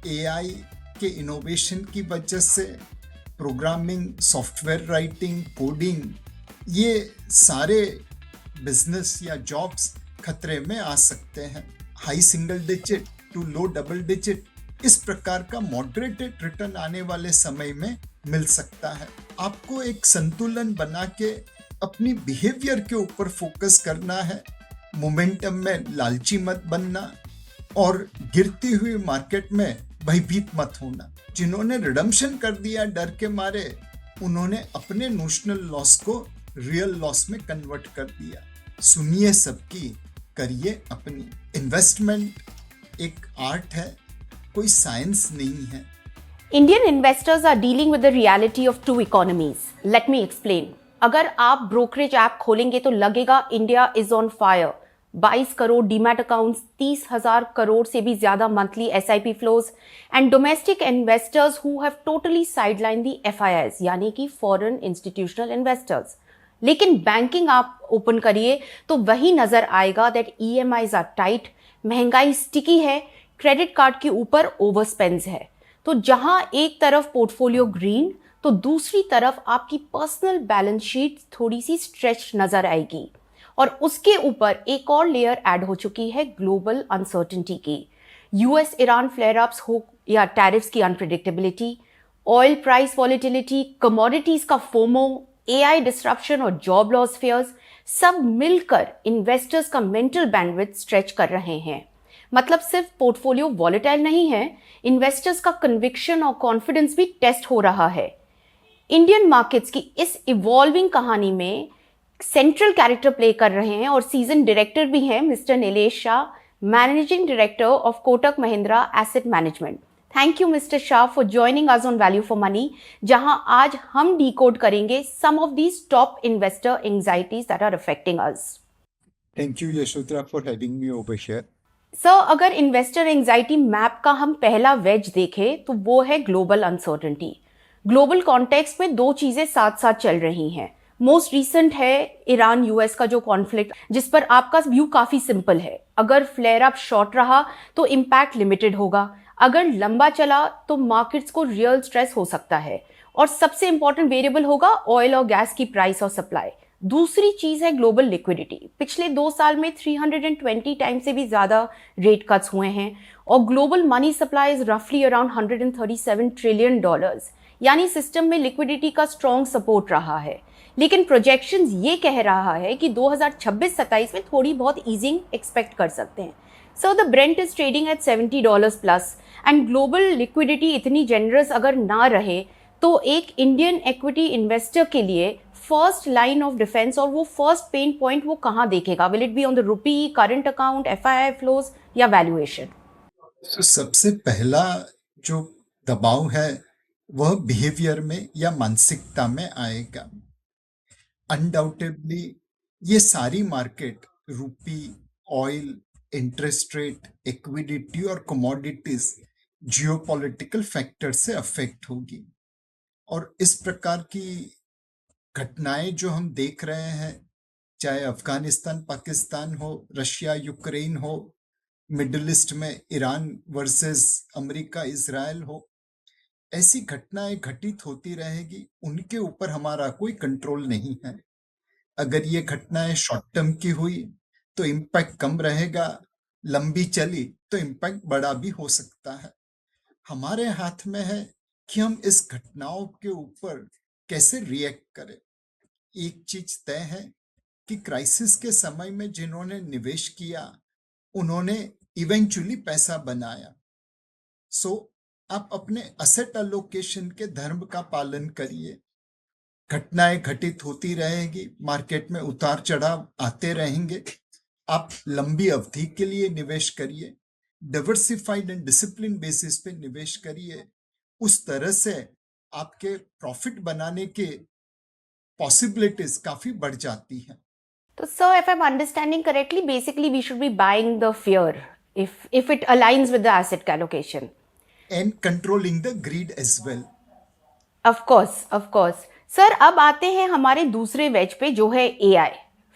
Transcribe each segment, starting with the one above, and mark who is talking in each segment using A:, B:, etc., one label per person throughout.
A: AI के innovation की वजह से प्रोग्रामिंग, सॉफ्टवेयर राइटिंग, कोडिंग, ये सारे बिजनेस या जॉब्स खतरे में आ सकते हैं। High single digit to low double digit, इस प्रकार का मॉडरेटेड रिटर्न आने वाले समय में मिल सकता है। आपको एक संतुलन बना के अपनी बिहेवियर के ऊपर फोकस करना है, मोमेंटम में लालची मत बनना और गिरती हुई मार्केट में भयभीत मत होना। जिन्होंने रिडम्पशन कर दिया डर के मारे, उन्होंने अपने नोशनल लॉस को रियल लॉस में कन्वर्ट कर दिया। सुनिए सबकी, करिए अपनी। इन्वेस्टमेंट एक आर्ट है, कोई साइंस नहीं है।
B: Indian investors are dealing with the reality of two economies. Let me explain. अगर आप ब्रोकरेज ऐप खोलेंगे तो लगेगा India is on fire. 22 crore demat accounts, 30,000 crore से भी ज्यादा monthly SIP flows and domestic investors who have totally sideline the FIIs यानी कि फॉरेन इंस्टीट्यूशनल इन्वेस्टर्स। लेकिन बैंकिंग आप ओपन करिए तो वही नजर आएगा दैट EMIs आर टाइट, महंगाई स्टिकी है, क्रेडिट कार्ड के ऊपर ओवरस्पेंड्स है। तो जहां एक तरफ पोर्टफोलियो ग्रीन तो दूसरी तरफ आपकी पर्सनल बैलेंस शीट थोड़ी सी स्ट्रेच नजर आएगी। और उसके ऊपर एक और लेयर ऐड हो चुकी है ग्लोबल अनसर्टेनिटी की। US ईरान फ्लेयर अप्स हो या टैरिफ्स की unpredictability, oil price volatility, commodities का फोमो, AI डिस्ट्रप्शन और जॉब लॉस फेयर्स सब मिलकर इन्वेस्टर्स का मेंटल बैंडविड्थ स्ट्रेच कर रहे हैं। मतलब सिर्फ पोर्टफोलियो वॉलेटाइल नहीं है, इन्वेस्टर्स का कन्विक्शन और कॉन्फिडेंस भी टेस्ट हो रहा है। इंडियन मार्केट्स की इस इवॉल्विंग कहानी में सेंट्रल कैरेक्टर प्ले कर रहे हैं और सीजन डायरेक्टर भी हैं mister Nilesh Shah, managing director of Kotak Mahindra asset management. Thank you mister Shah for joining us on value for money, जहां आज हम डिकोड करेंगे some of these top investor anxieties that are affecting us.
A: Thank you Yashodhara for having me over here.
B: Sir, अगर investor anxiety map का हम पहला veg देखें तो वो है ग्लोबल अनसर्टेनिटी। ग्लोबल कॉन्टेक्स्ट में दो चीजें साथ साथ चल रही हैं। मोस्ट रीसेंट है ईरान US का जो कॉन्फ्लिक्ट, जिस पर आपका व्यू काफी सिंपल है। अगर फ्लेयर अप शॉर्ट रहा तो इम्पैक्ट लिमिटेड होगा, अगर लंबा चला तो मार्केट्स को रियल स्ट्रेस हो सकता है। और सबसे इंपॉर्टेंट वेरिएबल होगा ऑयल और गैस की प्राइस और सप्लाई। दूसरी चीज है ग्लोबल लिक्विडिटी। पिछले 2 साल में 320 टाइम से भी ज्यादा रेट कट्स हुए हैं और ग्लोबल मनी सप्लाई इज रफली अराउंड $137 ट्रिलियन, यानी सिस्टम में लिक्विडिटी का स्ट्रॉन्ग सपोर्ट रहा है। लेकिन प्रोजेक्शंस ये कह रहा है कि 2026-27 में थोड़ी बहुत ईजिंग एक्सपेक्ट कर सकते हैं। So the Brent is trading at $70 plus and global liquidity इतनी जेनरस अगर ना रहे तो एक इंडियन इक्विटी इन्वेस्टर के लिए फर्स्ट लाइन ऑफ डिफेंस और वो फर्स्ट पेन पॉइंट वो कहाँ देखेगा? Will it be on the rupee, current account, FII flows या वैल्यूएशन?
A: तो सबसे पहला जो दबाव है वह बिहेवियर में या मानसिकता में आएगा। अनडाउटेडली ये सारी मार्केट रुपी, ऑयल, इंटरेस्ट रेट, इक्विडिटी और कमोडिटीज जियोपॉलिटिकल फैक्टर से अफेक्ट होगी। और इस प्रकार की घटनाएं जो हम देख रहे हैं, चाहे अफगानिस्तान पाकिस्तान हो, रशिया यूक्रेन हो, मिडिल ईस्ट में ईरान वर्सेस अमेरिका इजराइल हो, ऐसी घटनाएं घटित होती रहेगी। उनके ऊपर हमारा कोई कंट्रोल नहीं है। अगर ये घटनाएं शॉर्ट टर्म की हुई तो इम्पैक्ट कम रहेगा, लंबी चली तो इम्पैक्ट बड़ा भी हो सकता है। हमारे हाथ में है कि हम इस घटनाओं के ऊपर कैसे रिएक्ट करें। एक चीज तय है कि क्राइसिस के समय में जिन्होंने निवेश किया उन्होंने इवेंचुअली पैसा बनाया। सो आप अपने असेट अलोकेशन के धर्म का पालन करिए। घटनाएं घटित होती रहेगी, मार्केट में उतार चढ़ाव आते रहेंगे। आप लंबी अवधि के लिए निवेश करिए, डाइवर्सिफाइड एंड डिसिप्लिन बेसिस पे निवेश करिए। उस तरह से आपके प्रॉफिट बनाने के पॉसिबिलिटीज काफी बढ़ जाती हैं।
B: तो sir, if I'm understanding correctly, basically we should be buying the fear if it aligns with the asset allocation
A: and controlling the greed as well.
B: of course. Sir, अब आते हैं हमारे दूसरे वेज पे जो है AI।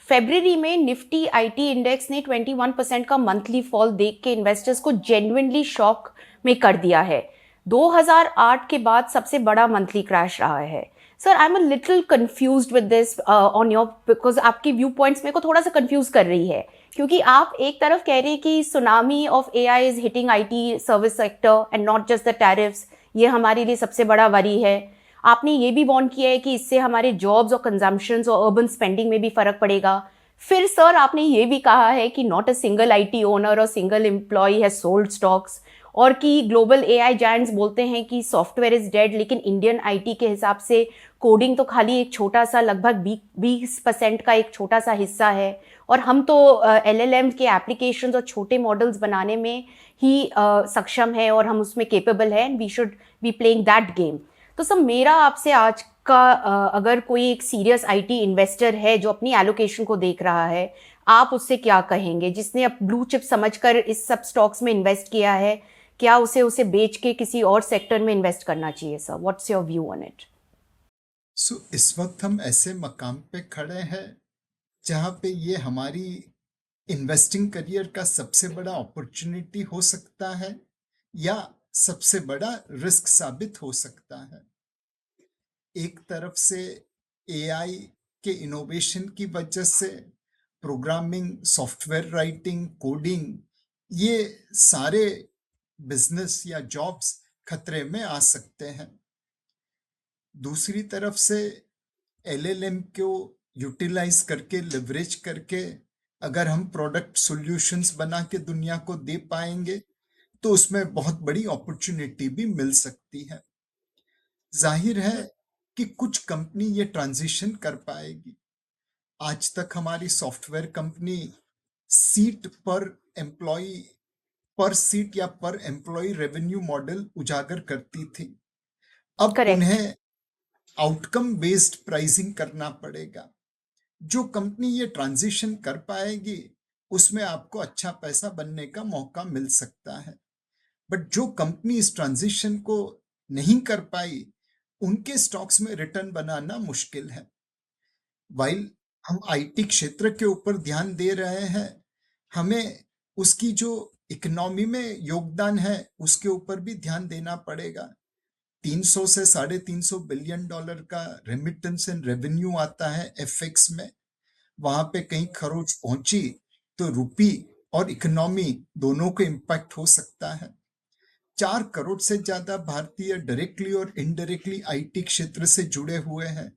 B: फरवरी में निफ्टी IT इंडेक्स ने 21% का मंथली फॉल देख के इन्वेस्टर्स को जेन्युइनली शॉक में कर दिया है। 2008 के बाद सबसे बड़ा मंथली क्रैश रहा है। Sir, I am a little confused with this on your, because आपकी व्यू पॉइंट्स मेरे को थोड़ा सा कंफ्यूज कर रही है, क्योंकि आप एक तरफ कह रहे हैं कि tsunami of AI is hitting IT service sector and not just the tariffs, ये हमारे लिए सबसे बड़ा वरी है। आपने ये भी वार्न किया है कि इससे हमारे जॉब्स और कंजम्पशंस और अर्बन स्पेंडिंग में भी फर्क पड़ेगा। फिर सर आपने ये भी कहा है कि not a single IT owner और single employee has sold stocks, और कि ग्लोबल एआई जायंट्स बोलते हैं कि सॉफ्टवेयर इज डेड, लेकिन इंडियन आईटी के हिसाब से कोडिंग तो खाली एक छोटा सा, लगभग 20% का एक छोटा सा हिस्सा है, और हम तो एलएलएम के एप्लीकेशंस और छोटे मॉडल्स बनाने में ही सक्षम है, और हम उसमें केपेबल है, and we should be playing that game. तो सब मेरा आपसे आज का अगर कोई एक सीरियस आईटी इन्वेस्टर है जो अपनी एलोकेशन को देख रहा है, आप उससे क्या कहेंगे, जिसने अब ब्लू चिप समझकर इस सब स्टॉक्स में इन्वेस्ट किया है, क्या उसे बेच के किसी और सेक्टर में इन्वेस्ट करना चाहिए? Sir, what's your view on it?
A: So इस वक्त हम ऐसे मकाम पे खड़े हैं जहाँ पे ये हमारी इन्वेस्टिंग करियर का सबसे बड़ा अपॉर्चुनिटी हो सकता है या सबसे बड़ा रिस्क साबित हो सकता है। एक तरफ से एआई के इनोवेशन की वजह से प्रोग्रामिंग, सॉफ्टवेयर राइटिंग, कोडिंग, ये सारे बिजनेस या जॉब्स खतरे में आ सकते हैं। दूसरी तरफ से एलएलएम को यूटिलाइज करके, लेवरेज करके अगर हम प्रोडक्ट सॉल्यूशंस बना के दुनिया को दे पाएंगे तो उसमें बहुत बड़ी अपॉर्चुनिटी भी मिल सकती है। जाहिर है कि कुछ कंपनी ये ट्रांजिशन कर पाएगी। आज तक हमारी software company seat per employ, पर सीट या पर एम्प्लॉय रेवेन्यू मॉडल उजागर करती थी। अब
B: करेक्ट।
A: उन्हें आउटकम बेस्ड प्राइसिंग करना पड़ेगा। जो कंपनी ये ट्रांजिशन कर पाएगी उसमें आपको अच्छा पैसा बनने का मौका मिल सकता है, बट जो कंपनी इस ट्रांजिशन को नहीं कर पाई उनके स्टॉक्स में रिटर्न बनाना मुश्किल है। वाइल हम आईटी क्षेत्र के ऊपर ध्यान दे रहे हैं, हमें उसकी जो इकोनॉमी में योगदान है उसके ऊपर भी ध्यान देना पड़ेगा। 300 से $350 बिलियन का रेमिटेंस एंड रेवेन्यू आता है एफएक्स में। वहां पे कहीं खरोच पहुंची तो रुपी और इकोनॉमी दोनों को इम्पैक्ट हो सकता है। 4 करोड़ से ज्यादा भारतीय डायरेक्टली और इनडायरेक्टली आईटी क्षेत्र से जुड़े हुए हैं।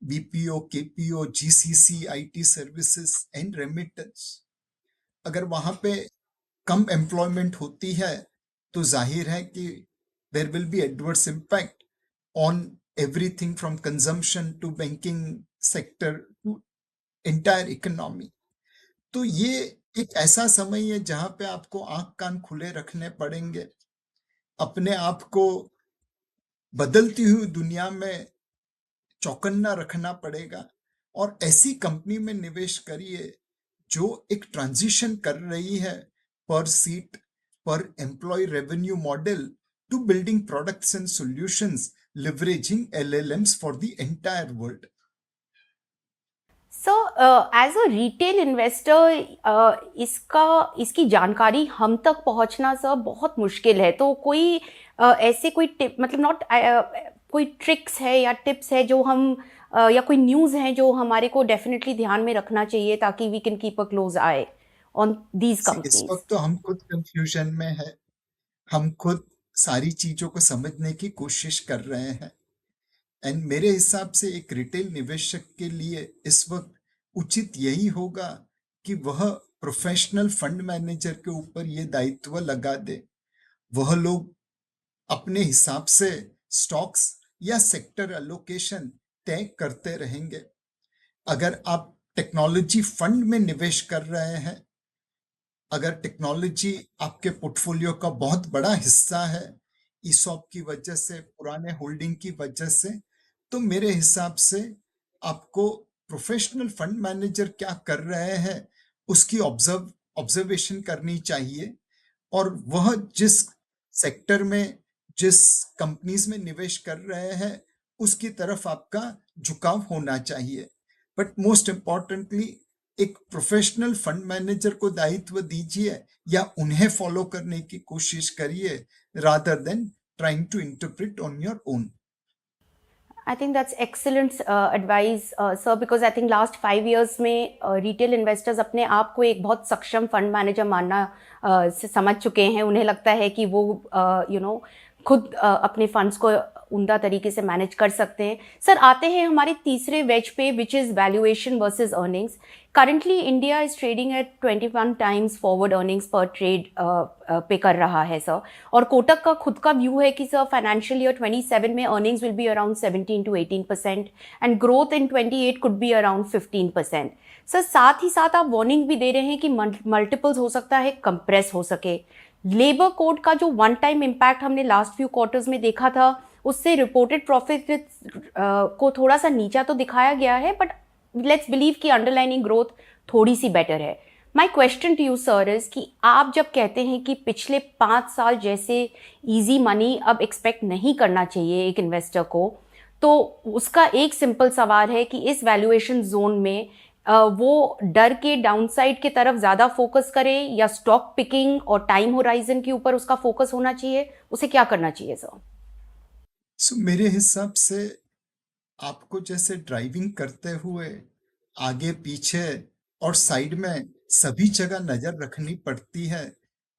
A: BPO, KPO, GCC, IT services and remittance. अगर वहां पे कम एम्प्लॉयमेंट होती है तो जाहिर है कि there will be adverse impact on everything from consumption to banking sector to entire economy. तो ये एक ऐसा समय है जहां पे आपको आंख कान खुले रखने पड़ेंगे, अपने आप को बदलती हुई दुनिया में चौकन्ना रखना पड़ेगा, और ऐसी कंपनी में निवेश करिए जो एक ट्रांजिशन कर रही है per seat, per employ revenue model to building products and solutions leveraging LLMs for the entire world.
B: So as a retail investor इसकी जानकारी हम तक पहुंचना सर बहुत मुश्किल है। तो कोई ऐसे कोई टिप, मतलब नॉट कोई ट्रिक्स है या टिप्स है जो हम या कोई न्यूज़ है जो हमारे को डेफिनेटली ध्यान में रखना चाहिए ताकि we can keep a close eye on these
A: इस
B: कंपनीज?
A: वक्त तो हम खुद कंफ्यूजन में है, हम खुद सारी चीजों को समझने की कोशिश कर रहे हैं। एंड मेरे हिसाब से एक रिटेल निवेशक के लिए इस वक्त उचित यही होगा कि वह प्रोफेशनल फंड मैनेजर के ऊपर ये दायित्व लगा दे। वह लोग अपने हिसाब से स्टॉक्स या सेक्टर एलोकेशन तय करते रहेंगे। अगर आप टेक्नोलॉजी फंड में निवेश कर रहे हैं, अगर टेक्नोलॉजी आपके पोर्टफोलियो का बहुत बड़ा हिस्सा है ईसॉप की वजह से, पुराने होल्डिंग की वजह से, तो मेरे हिसाब से आपको प्रोफेशनल फंड मैनेजर क्या कर रहे हैं उसकी ऑब्जर्वेशन करनी चाहिए, और वह जिस सेक्टर में, जिस कंपनीज में निवेश कर रहे हैं उसकी तरफ आपका झुकाव होना चाहिए। बट मोस्ट इम्पॉर्टेंटली एक प्रोफेशनल फंड मैनेजर को दायित्व दीजिए या उन्हें फॉलो करने की कोशिश करिए, rather than trying to interpret on your own.
B: I think that's excellent advice, sir, because I think last 5 years में retail investors अपने आप को एक बहुत सक्षम फंड मैनेजर मानना से समझ चुके हैं. उन्हें लगता है कि वो खुद अपने फंड्स को उम्दा तरीके से मैनेज कर सकते हैं. सर, आते हैं हमारे तीसरे वेज पे, which is valuation versus earnings. Currently India is trading at 21 times forward earnings पर ट्रेड पे कर रहा है सर. और कोटक का खुद का व्यू है कि सर फाइनेंशियल ईयर 27 में earnings will be around 17 to 18% and growth in 28 could be around 15%. Sir, साथ ही साथ आप वार्निंग भी दे रहे हैं कि मल्टीपल्स हो सकता है कंप्रेस हो सके. लेबर कोड का जो वन टाइम इम्पैक्ट हमने लास्ट फ्यू क्वार्टर्स में देखा था, उससे रिपोर्टेड प्रॉफिट को थोड़ा सा नीचा तो दिखाया गया है, बट लेट्स बिलीव कि अंडरलाइनिंग ग्रोथ थोड़ी सी बेटर है. My question to you sir is कि आप जब कहते हैं कि पिछले 5 साल जैसे इजी मनी अब एक्सपेक्ट नहीं करना चाहिए एक इन्वेस्टर को, तो उसका एक सिंपल सवाल है कि इस वैल्यूएशन जोन में वो डर के डाउनसाइड की तरफ ज़्यादा फोकस करे या स्टॉक पिकिंग और टाइम होराइजन के ऊपर उसका फोकस होना चाहिए, उसे क्या करना चाहिए सर?
A: मेरे हिसाब से आपको जैसे ड्राइविंग करते हुए आगे पीछे और साइड में सभी जगह नजर रखनी पड़ती है,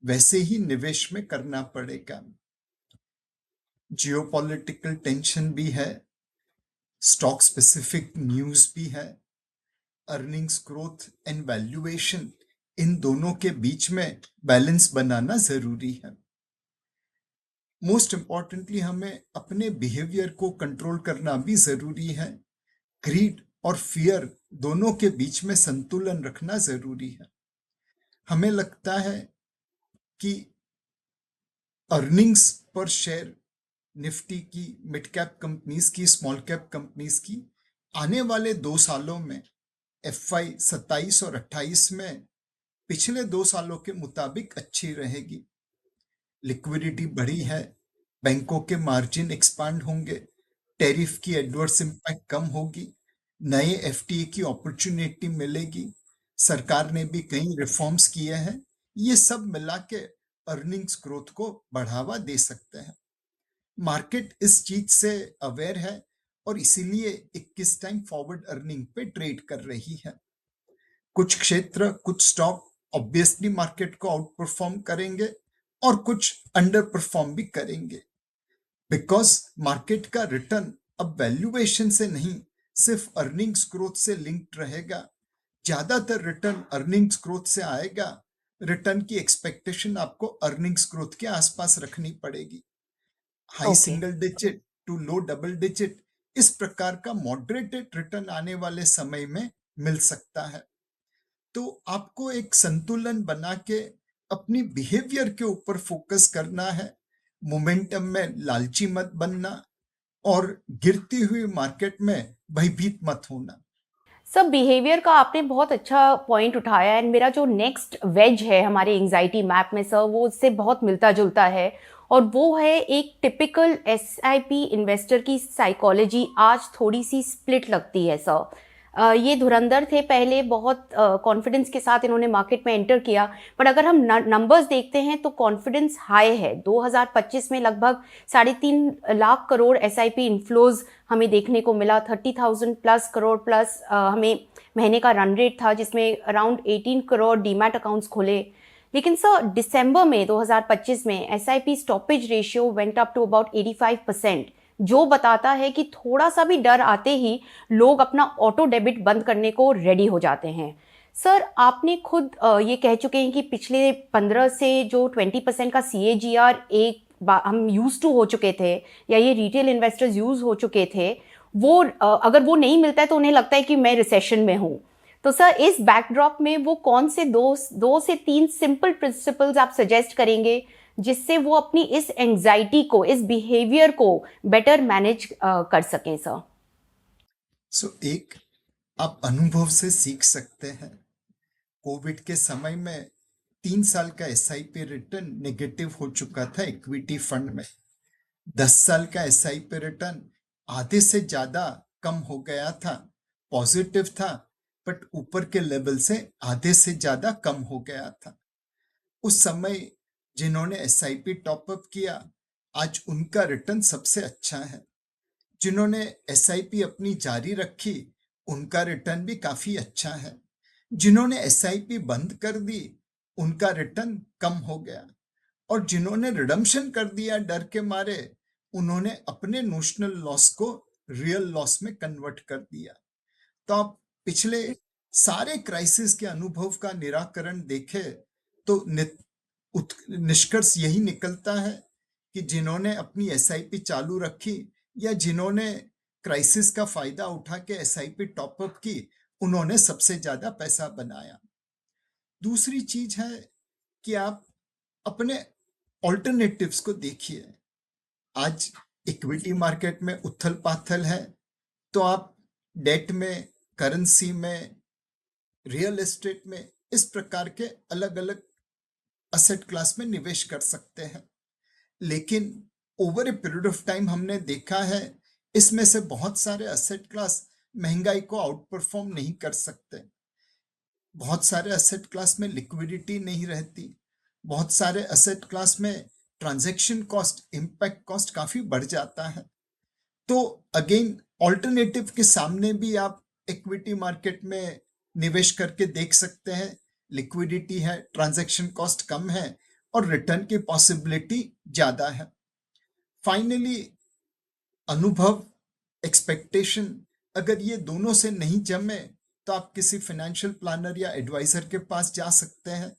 A: वैसे ही निवेश में करना पड़ेगा. जियोपॉलिटिकल टेंशन भी है, स्टॉक स्पेसिफिक न्यूज भी है, अर्निंग्स ग्रोथ एंड वैल्यूएशन, इन दोनों के बीच में बैलेंस बनाना जरूरी है. मोस्ट इंपॉर्टेंटली हमें अपने बिहेवियर को कंट्रोल करना भी जरूरी है. ग्रीड और फियर दोनों के बीच में संतुलन रखना जरूरी है. हमें लगता है कि अर्निंग्स पर शेयर निफ्टी की, मिड कैप कंपनीज की, स्मॉल कैप कंपनीज की आने वाले 2 सालों में FY 27 और 28 में पिछले 2 सालों के मुताबिक अच्छी रहेगी. लिक्विडिटी बढ़ी है, बैंकों के मार्जिन एक्सपांड होंगे, टैरिफ की एडवर्स इम्पैक्ट कम होगी, नए FTA की अपॉर्चुनिटी मिलेगी, सरकार ने भी कई रिफॉर्म्स किए हैं. ये सब मिला के अर्निंग्स ग्रोथ को बढ़ावा दे सकते हैं. मार्केट इस चीज से अवेयर है और इसीलिए 21 टाइम फॉरवर्ड अर्निंग पे ट्रेड कर रही है. कुछ क्षेत्र, कुछ स्टॉक ऑब्वियसली मार्केट को आउट परफॉर्म करेंगे और कुछ अंडर परफॉर्म भी करेंगे, बिकॉज मार्केट का रिटर्न अब वैल्यूएशन से नहीं, सिर्फ अर्निंग्स ग्रोथ से लिंक्ड रहेगा. ज्यादातर रिटर्न अर्निंग्स ग्रोथ से आएगा. रिटर्न की एक्सपेक्टेशन आपको अर्निंग्स ग्रोथ के आसपास रखनी पड़ेगी. High
B: okay.
A: Single digit to low double digit, इस प्रकार का मॉडरेटेड रिटर्न आने वाले समय में मिल सकता है. तो आपको एक संतुलन बना के अपनी बिहेवियर के ऊपर फोकस करना है. मोमेंटम में लालची मत बनना और गिरती हुई मार्केट में भयभीत मत होना.
B: सब बिहेवियर का आपने बहुत अच्छा पॉइंट उठाया, एंड मेरा जो नेक्स्ट वेज है हमारे एंजाइटी मैप में सर, वो उससे बहुत मिलता जुलता है, और वो है एक टिपिकल SIP इन्वेस्टर की साइकोलॉजी आज थोड़ी सी स्प्लिट लगती है सर. ये धुरंधर थे पहले, बहुत कॉन्फिडेंस के साथ इन्होंने मार्केट में एंटर किया, बट अगर हम नंबर्स देखते हैं तो कॉन्फिडेंस हाई है. 2025 में लगभग 3.5 लाख करोड़ SIP इन्फ्लोज हमें देखने को मिला. 30,000 प्लस करोड़ प्लस हमें महीने का रन रेट था, जिसमें अराउंड 18 करोड़ डीमैट अकाउंट्स खोले. लेकिन सर दिसंबर में 2025 में SIP stoppage ratio went up to about 85%, जो बताता है कि थोड़ा सा भी डर आते ही लोग अपना ऑटो डेबिट बंद करने को रेडी हो जाते हैं. सर, आपने खुद ये कह चुके हैं कि पिछले 15 से जो 20% का CAGR हम यूज टू हो चुके थे, या ये रिटेल इन्वेस्टर्स यूज हो चुके थे, वो अगर वो नहीं मिलता है तो उन्हें लगता है कि मैं रिसेशन में हूँ. तो सर, इस बैकड्रॉप में वो कौन से 2 से 3 सिंपल प्रिंसिपल्स आप सजेस्ट करेंगे जिससे वो अपनी इस एंजाइटी को, इस बिहेवियर को बेटर मैनेज कर सकें सर?
A: एक, आप अनुभव से सीख सकते हैं. कोविड के समय में 3 साल का SIP रिटर्न नेगेटिव हो चुका था इक्विटी फंड में. 10 साल का SIP रिटर्न आधे से ज्यादा कम हो गया था, पॉजिटिव था. बट ऊपर के लेवल से आधे से ज्यादा कम हो गया था। उस समय जिन्होंने एसआईपी टॉपअप किया, आज उनका रिटर्न सबसे अच्छा है। जिन्होंने एसआईपी अपनी जारी रखी, उनका रिटर्न भी काफी अच्छा है। जिन्होंने एसआईपी बंद कर दी, उनका रिटर्न कम हो गया। और जिन्होंने रिडम्पशन कर दिया डर के मारे, उन्होंने अपने नोशनल लॉस को रियल लॉस में कन्वर्ट कर दिया। तो आप पिछले सारे क्राइसिस के अनुभव का निराकरण देखें तो निष्कर्ष यही निकलता है कि जिन्होंने अपनी एसआईपी चालू रखी या जिन्होंने क्राइसिस का फायदा उठा के एसआईपी टॉपअप की, उन्होंने सबसे ज्यादा पैसा बनाया। दूसरी चीज है कि आप अपने ऑल्टरनेटिव्स को देखिए। आज इक्विटी मार्केट में उथल पाथल है, तो आप डेट में, करेंसी में, रियल एस्टेट में, इस प्रकार के अलग अलग असेट क्लास में निवेश कर सकते हैं। लेकिन over a period of time हमने देखा है इसमें से बहुत सारे असेट क्लास महंगाई को आउट परफॉर्म नहीं कर सकते। बहुत सारे असेट क्लास में लिक्विडिटी नहीं रहती। बहुत सारे असेट क्लास में ट्रांजैक्शन कॉस्ट, इम्पैक्ट कॉस्ट काफी बढ़ जाता है। तो अगेन ऑल्टरनेटिव के सामने भी आप इक्विटी मार्केट में निवेश करके देख सकते हैं। लिक्विडिटी है, ट्रांजैक्शन कॉस्ट कम है और रिटर्न की पॉसिबिलिटी ज्यादा है। फाइनली अनुभव, एक्सपेक्टेशन, अगर ये दोनों से नहीं जमे तो आप किसी फाइनेंशियल प्लानर या एडवाइजर के पास जा सकते हैं।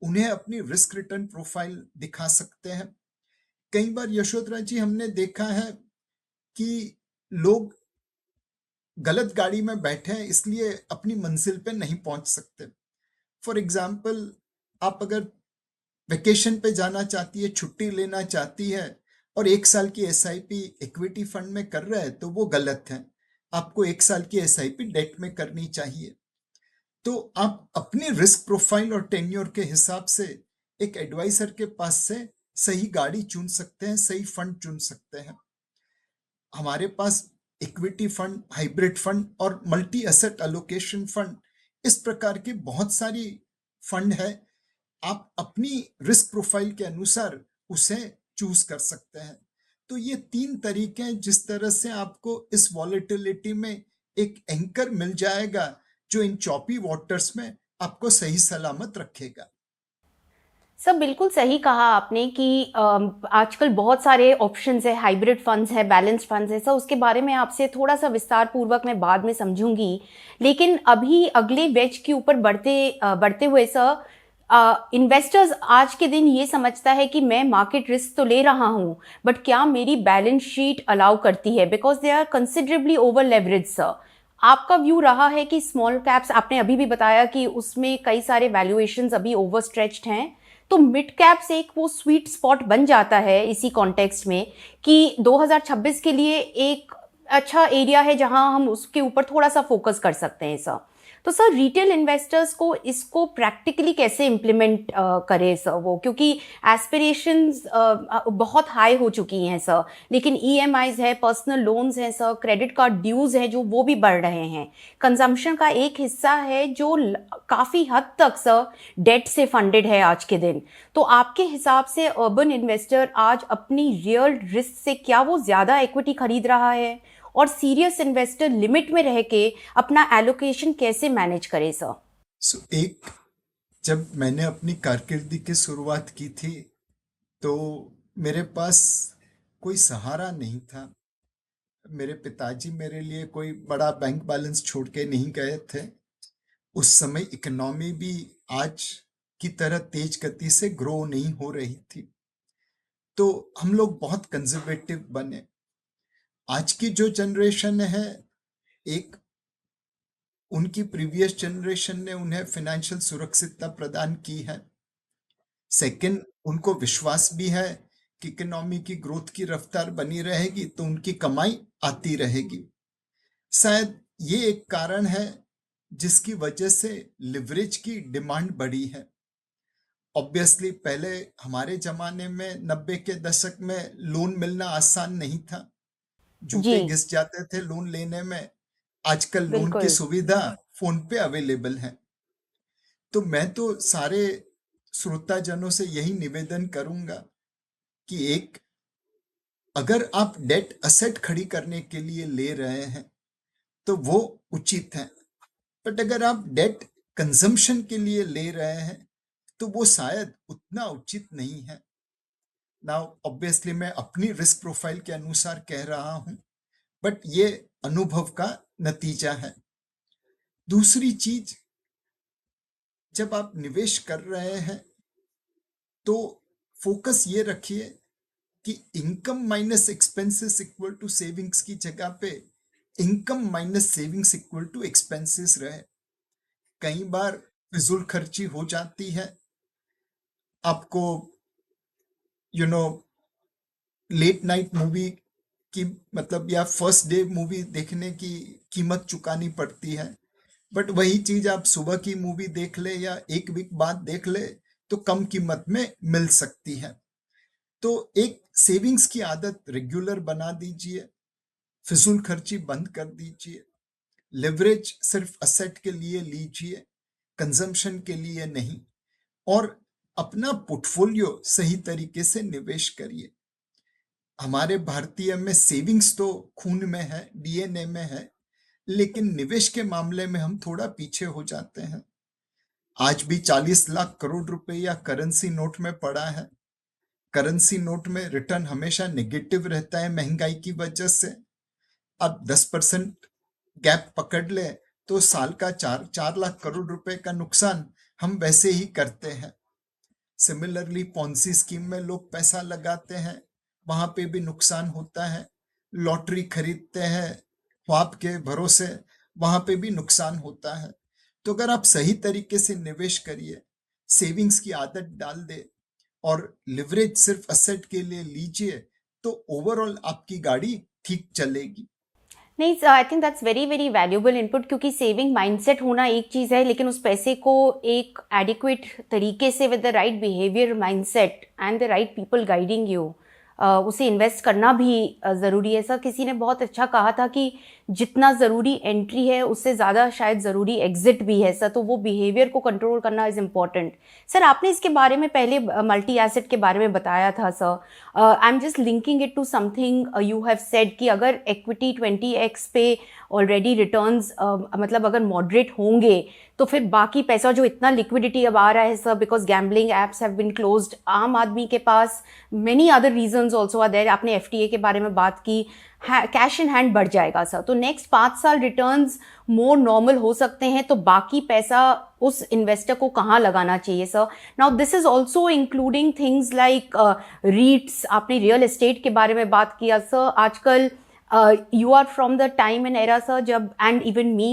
A: उन्हें अपनी रिस्क रिटर्न प्रोफाइल दिखा सकते हैं। कई बार यशोधरा जी हमने देखा है कि लोग गलत गाड़ी में बैठे हैं इसलिए अपनी मंजिल पे नहीं पहुंच सकते। फॉर एग्जाम्पल, आप अगर वेकेशन पे जाना चाहती है, छुट्टी लेना चाहती है और 1 साल की एसआईपी इक्विटी फंड में कर रहे हैं तो वो गलत है। आपको 1 साल की एसआईपी डेट में करनी चाहिए। तो आप अपनी रिस्क प्रोफाइल और टेन्योर के हिसाब से एक एडवाइजर के पास से सही गाड़ी चुन सकते हैं, सही फंड चुन सकते हैं। हमारे पास इक्विटी फंड, हाइब्रिड फंड और मल्टी एसेट एलोकेशन फंड, इस प्रकार की बहुत सारी फंड है। आप अपनी रिस्क प्रोफाइल के अनुसार उसे चूज कर सकते हैं। तो ये 3 तरीके हैं जिस तरह से आपको इस वॉलेटिलिटी में एक एंकर मिल जाएगा जो इन चॉपी वाटर्स में आपको सही सलामत रखेगा।
B: सर बिल्कुल सही कहा आपने कि आजकल बहुत सारे ऑप्शंस है, हाइब्रिड फंड्स है, बैलेंस्ड फंड्स है। सर उसके बारे में आपसे थोड़ा सा विस्तार पूर्वक मैं बाद में समझूंगी। लेकिन अभी अगले वेज के ऊपर बढ़ते हुए सर, इन्वेस्टर्स आज के दिन ये समझता है कि मैं मार्केट रिस्क तो ले रहा हूँ, बट क्या मेरी बैलेंस शीट अलाउ करती है, because they are considerably over leverage. Sir आपका व्यू रहा है कि स्मॉल कैप्स, आपने अभी भी बताया कि उसमें कई सारे वैल्यूएशंस अभी ओवर स्ट्रेच्ड हैं, तो मिड कैप्स एक वो स्वीट स्पॉट बन जाता है इसी कॉन्टेक्स्ट में कि 2026 के लिए एक अच्छा एरिया है जहां हम उसके ऊपर थोड़ा सा फोकस कर सकते हैं सर। तो सर रिटेल इन्वेस्टर्स को इसको प्रैक्टिकली कैसे इम्प्लीमेंट करें सर वो, क्योंकि एस्पिरेशंस बहुत हाई हो चुकी हैं सर, लेकिन ईएमआईज है, पर्सनल लोन्स हैं सर, क्रेडिट कार्ड ड्यूज हैं जो वो भी बढ़ रहे हैं, कंजम्पशन का एक हिस्सा है जो काफ़ी हद तक सर डेट से फंडेड है आज के दिन। तो आपके हिसाब से अर्बन इन्वेस्टर आज अपनी रियल रिस्क से क्या वो ज़्यादा इक्विटी खरीद रहा है, और सीरियस इन्वेस्टर लिमिट में रह के अपना एलोकेशन कैसे मैनेज करे सर?
A: जब मैंने अपनी कारकिर्दी की शुरुआत की थी तो मेरे पास कोई सहारा नहीं था। मेरे पिताजी मेरे लिए कोई बड़ा बैंक बैलेंस छोड़ के नहीं गए थे। उस समय इकोनॉमी भी आज की तरह तेज गति से ग्रो नहीं हो रही थी, तो हम लोग बहुत कंजर्वेटिव बने। आज की जो जनरेशन है, एक उनकी प्रीवियस जनरेशन ने उन्हें फाइनेंशियल सुरक्षितता प्रदान की है। सेकंड, उनको विश्वास भी है कि इकोनॉमी की ग्रोथ की रफ्तार बनी रहेगी तो उनकी कमाई आती रहेगी। शायद ये एक कारण है जिसकी वजह से लिवरेज की डिमांड बढ़ी है। ऑब्वियसली पहले हमारे जमाने में 90 के दशक में लोन मिलना आसान नहीं था।
B: जी
A: जूते घिस जाते थे लोन लेने में। आजकल लोन की
B: बिल्कुल।
A: सुविधा फोन पे अवेलेबल हैं। तो मैं तो सारे श्रोताजनों से यही निवेदन करूंगा कि एक, अगर आप डेट असेट खड़ी करने के लिए ले रहे हैं तो वो उचित है, बट अगर आप डेट कंजम्पशन के लिए ले रहे हैं तो वो शायद उतना उचित नहीं है। नाउ ऑब्वियसली मैं अपनी रिस्क प्रोफाइल के अनुसार कह रहा हूं, बट ये अनुभव का नतीजा है। दूसरी चीज, जब आप निवेश कर रहे हैं तो फोकस ये रखिए कि income minus expenses equal to savings की जगह पे income minus savings equal to expenses रहे। कई बार फिजूल खर्ची हो जाती है, आपको you know late night movie की मतलब या फर्स्ट डे मूवी देखने की कीमत चुकानी पड़ती है, बट वही चीज आप सुबह की मूवी देख ले या एक वीक बाद देख ले तो कम कीमत में मिल सकती है। तो एक सेविंग्स की आदत रेगुलर बना दीजिए, फिजूल खर्ची बंद कर दीजिए, लेवरेज सिर्फ असेट के लिए लीजिए, कंजम्पशन के लिए नहीं, और अपना पोर्टफोलियो सही तरीके से निवेश करिए। हमारे भारतीय में सेविंग्स तो खून में है, डीएनए में है, लेकिन निवेश के मामले में हम थोड़ा पीछे हो जाते हैं। आज भी 40 लाख करोड़ रुपया करेंसी नोट में पड़ा है। करेंसी नोट में रिटर्न हमेशा नेगेटिव रहता है महंगाई की वजह से। अब 10% गैप पकड़ ले तो साल का 4 लाख करोड़ रुपए का नुकसान हम वैसे ही करते हैं। सिमिलरली पॉन्सी स्कीम में लोग पैसा लगाते हैं, वहां पे भी नुकसान होता है। लॉटरी खरीदते हैं ख्वाब के भरोसे, वहां पे भी नुकसान होता है। तो अगर आप सही तरीके से निवेश करिए, सेविंग्स की आदत डाल दे और लिवरेज सिर्फ असेट के लिए लीजिए, तो ओवरऑल आपकी गाड़ी ठीक चलेगी।
B: नहीं, आई think that's very very valuable input, क्योंकि सेविंग माइंडसेट होना एक चीज़ है, लेकिन उस पैसे को एक एडिक्वेट तरीके से with the right behaviour mindset and the right people guiding you उसे इन्वेस्ट करना भी ज़रूरी है। सर, किसी ने बहुत अच्छा कहा था कि जितना ज़रूरी एंट्री है उससे ज़्यादा शायद ज़रूरी एग्जिट भी है सर, तो वो बिहेवियर को कंट्रोल करना इज़ इम्पॉर्टेंट। सर, आपने इसके बारे में पहले मल्टी एसेट के बारे में बताया था sir. I am just linking it to something you have said कि अगर इक्विटी 20x पे ऑलरेडी रिटर्न्स मतलब अगर मॉडरेट होंगे तो फिर बाकी पैसा जो इतना लिक्विडिटी अब आ रहा है sir, because gambling apps have been closed, आम आदमी के पास many other reasons also are there. आपने एफटीए के बारे में बात की, कैश इन हैंड बढ़ जाएगा सर, तो नेक्स्ट 5 साल रिटर्न्स मोर नॉर्मल हो सकते हैं, तो बाकी पैसा उस इन्वेस्टर को कहाँ लगाना चाहिए sir? Now this is also including things like रीट्स, आपने रियल एस्टेट के बारे में बात किया सर। आजकल you are from the time and era sir जब, and even me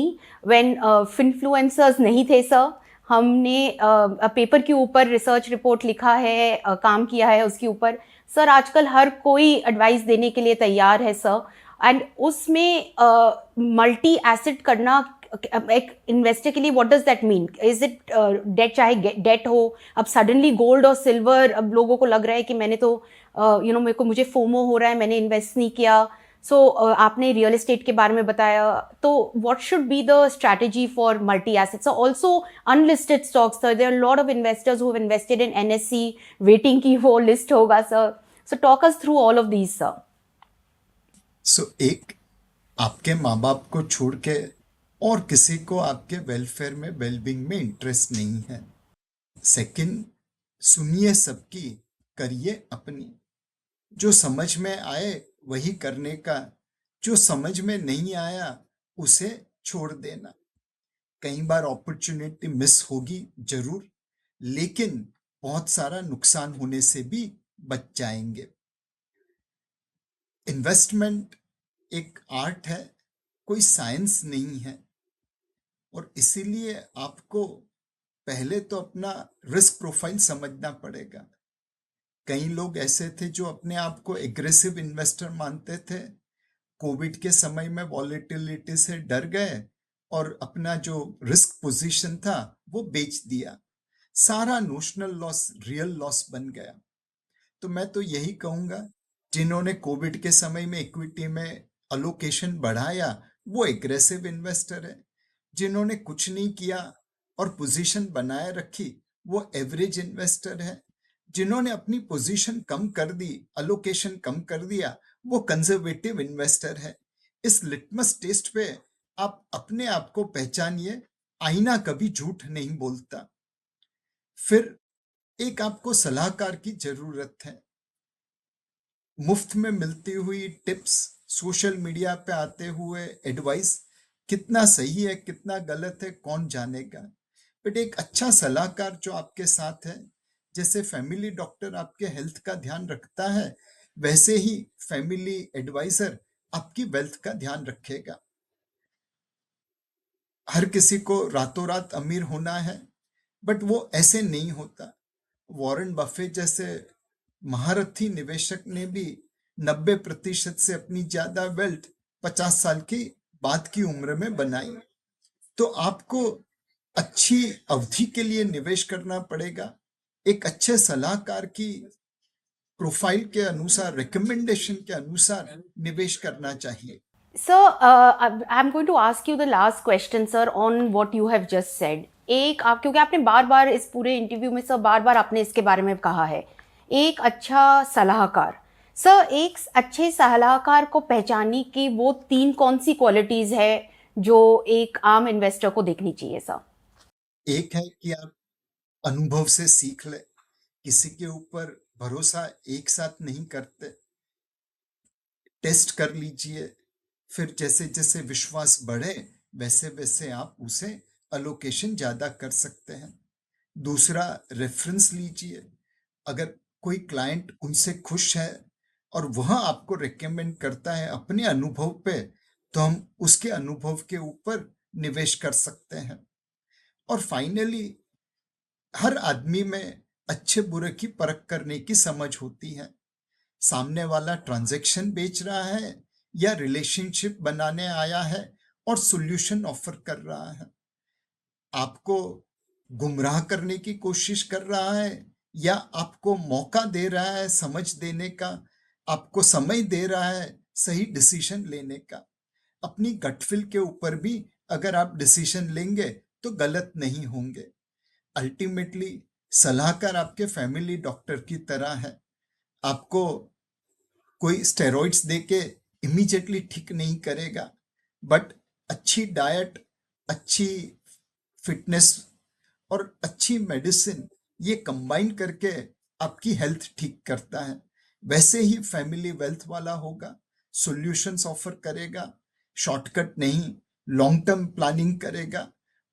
B: when finfluencers नहीं थे सर, हमने पेपर के ऊपर रिसर्च रिपोर्ट लिखा है, काम किया है उसके ऊपर सर। आजकल हर कोई एडवाइस देने के लिए तैयार है सर, एंड उसमें मल्टी एसेट करना एक इन्वेस्टर के लिए what does that mean? Is it debt, चाहे डेट हो, अब सडनली गोल्ड और सिल्वर, अब लोगों को लग रहा है कि मैंने तो मुझे फोमो हो रहा है, मैंने इन्वेस्ट नहीं किया। सो आपने रियल एस्टेट के बारे में बताया, तो what should be the strategy for multi assets? Also unlisted stocks sir, there are lot of investors who have invested in NSC waiting की वो लिस्ट होगा सर। So talk us through all of these sir.
A: So एक, आपके माँ बाप को छोड़ के और किसी को आपके वेलफेयर में, वेलबींग में इंटरेस्ट नहीं है। सेकंड, सुनिए सबकी, करिए अपनी। जो समझ में आए वही करने का, जो समझ में नहीं आया उसे छोड़ देना। कई बार अपॉर्चुनिटी मिस होगी जरूर, लेकिन बहुत सारा नुकसान होने से भी बच जाएंगे। इन्वेस्टमेंट एक आर्ट है, कोई साइंस नहीं है, और इसीलिए आपको पहले तो अपना रिस्क प्रोफाइल समझना पड़ेगा। कई लोग ऐसे थे जो अपने आप को एग्रेसिव इन्वेस्टर मानते थे, कोविड के समय में वॉलेटिलिटी से डर गए और अपना जो रिस्क पोजीशन था वो बेच दिया, सारा नोशनल लॉस रियल लॉस बन गया। तो मैं तो यही कहूंगा, जिन्होंने कोविड के समय में इक्विटी में अलोकेशन बढ़ाया वो एग्रेसिव इन्वेस्टर है, जिन्होंने कुछ नहीं किया और पोजीशन बनाए रखी वो एवरेज इन्वेस्टर है। जिन्होंने अपनी पोजीशन कम कर दी, अलोकेशन कम कर दिया, वो कंजर्वेटिव इन्वेस्टर है। इस लिटमस टेस्ट पे आप अपने आप को पहचानिए। आईना कभी झूठ नहीं बोलता। फिर एक आपको सलाहकार की जरूरत है। मुफ्त में मिलती हुई टिप्स, सोशल मीडिया पे आते हुए एडवाइस कितना सही है कितना गलत है कौन जानेगा, बट एक अच्छा सलाहकार जो आपके साथ है, जैसे फैमिली डॉक्टर आपके हेल्थ का ध्यान रखता है, वैसे ही फैमिली एडवाइजर आपकी वेल्थ का ध्यान रखेगा। हर किसी को रातों रात अमीर होना है, बट वो ऐसे नहीं होता। वॉरेन बफे जैसे महारथी निवेशक ने भी 90% से अपनी ज्यादा वेल्थ 50 साल की बाद की उम्र में बनाई। तो आपको अच्छी अवधि के लिए निवेश करना पड़ेगा। एक अच्छे सलाहकार की प्रोफाइल के अनुसार, रिकमेंडेशन के अनुसार निवेश करना चाहिए।
B: Sir, I'm going to ask you the last question, sir, on what you have just said. एक आप, क्योंकि आपने बार बार इस पूरे इंटरव्यू में सर बार बार आपने इसके बारे में कहा है, एक अच्छा सलाहकार। सर, एक अच्छे सलाहकार को पहचानने की वो 3 कौन सी क्वालिटीज है जो एक आम इन्वेस्टर को देखनी चाहिए सर?
A: एक है कि आप अनुभव से सीख ले, किसी के ऊपर भरोसा एक साथ नहीं करते, टेस्ट कर लीजिए, फिर जैसे जैसे विश्वास बढ़े वैसे वैसे आप उसे अलोकेशन ज्यादा कर सकते हैं। दूसरा, रेफरेंस लीजिए। अगर कोई क्लाइंट उनसे खुश है और वह आपको रिकमेंड करता है अपने अनुभव पे, तो हम उसके अनुभव के ऊपर निवेश कर सकते हैं। और फाइनली, हर आदमी में अच्छे बुरे की परख करने की समझ होती है। सामने वाला ट्रांजैक्शन बेच रहा है या रिलेशनशिप बनाने आया है और सॉल्यूशन ऑफर कर रहा है, आपको गुमराह करने की कोशिश कर रहा है या आपको मौका दे रहा है समझ देने का, आपको समय दे रहा है सही डिसीजन लेने का। अपनी गट फील के ऊपर भी अगर आप डिसीजन लेंगे तो गलत नहीं होंगे। अल्टीमेटली सलाहकार आपके फैमिली डॉक्टर की तरह है। आपको कोई स्टेरॉइड्स देके इमीडिएटली ठीक नहीं करेगा, बट अच्छी डाइट, अच्छी फिटनेस और अच्छी मेडिसिन ये कंबाइन करके आपकी हेल्थ ठीक करता है। वैसे ही फैमिली वेल्थ वाला होगा, सॉल्यूशंस ऑफर करेगा, शॉर्टकट नहीं, लॉन्ग टर्म प्लानिंग करेगा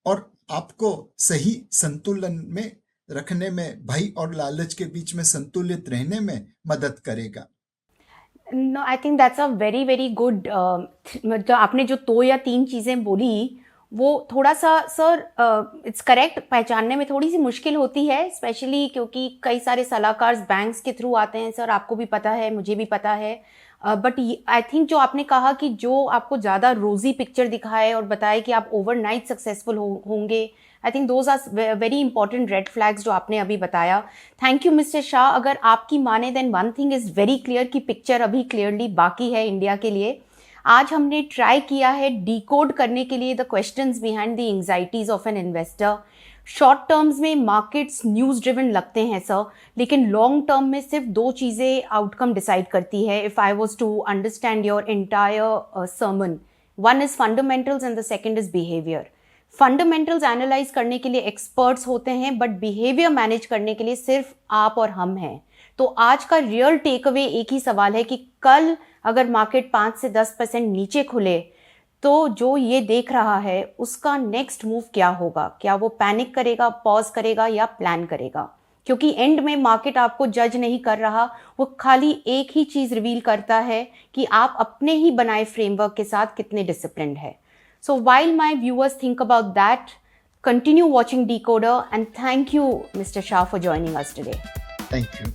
A: और आपको सही संतुलन में रखने में, भय और लालच के बीच में संतुलित रहने में मदद करेगा।
B: No, I think that's a very very good. मतलब आपने जो 2 या 3 चीज़ें बोली वो थोड़ा सा सर, इट्स करेक्ट, पहचानने में थोड़ी सी मुश्किल होती है, स्पेशली क्योंकि कई सारे सलाहकार बैंक्स के थ्रू आते हैं सर, आपको भी पता है, मुझे भी पता है। बट आई थिंक जो आपने कहा कि जो आपको ज़्यादा रोजी पिक्चर दिखाए और बताए कि आप ओवरनाइट सक्सेसफुल होंगे, I think those are very important red flags जो आपने अभी बताया। Thank you mister Shah. अगर आपकी माने then one thing is very clear कि पिक्चर अभी क्लियरली बाकी है इंडिया के लिए। आज हमने ट्राई किया है डिकोड करने के लिए the questions behind the anxieties of an investor. Short terms में मार्केट्स न्यूज़ ड्रिवन लगते हैं सर, लेकिन लॉन्ग टर्म में सिर्फ 2 चीज़ें आउटकम डिसाइड करती है। If I was to understand your entire sermon, one is fundamentals and the second is behaviour. Fundamentals analyse करने के लिए एक्सपर्ट्स होते हैं, बट बिहेवियर मैनेज करने के लिए सिर्फ आप और हम हैं। तो आज का रियल टेक अवे एक ही सवाल है कि कल अगर मार्केट 5 से 10% नीचे खुले तो जो ये देख रहा है उसका नेक्स्ट मूव क्या होगा? क्या वो पैनिक करेगा, पॉज करेगा या प्लान करेगा? क्योंकि एंड में मार्केट आपको जज नहीं कर रहा, वो खाली एक ही चीज़ रिवील करता है कि आप अपने ही बनाए फ्रेमवर्क के साथ कितने डिसिप्लिन्ड है। So while my viewers think about that, continue watching Decoder and thank you, Mr. Shah, for joining us today.
A: Thank you.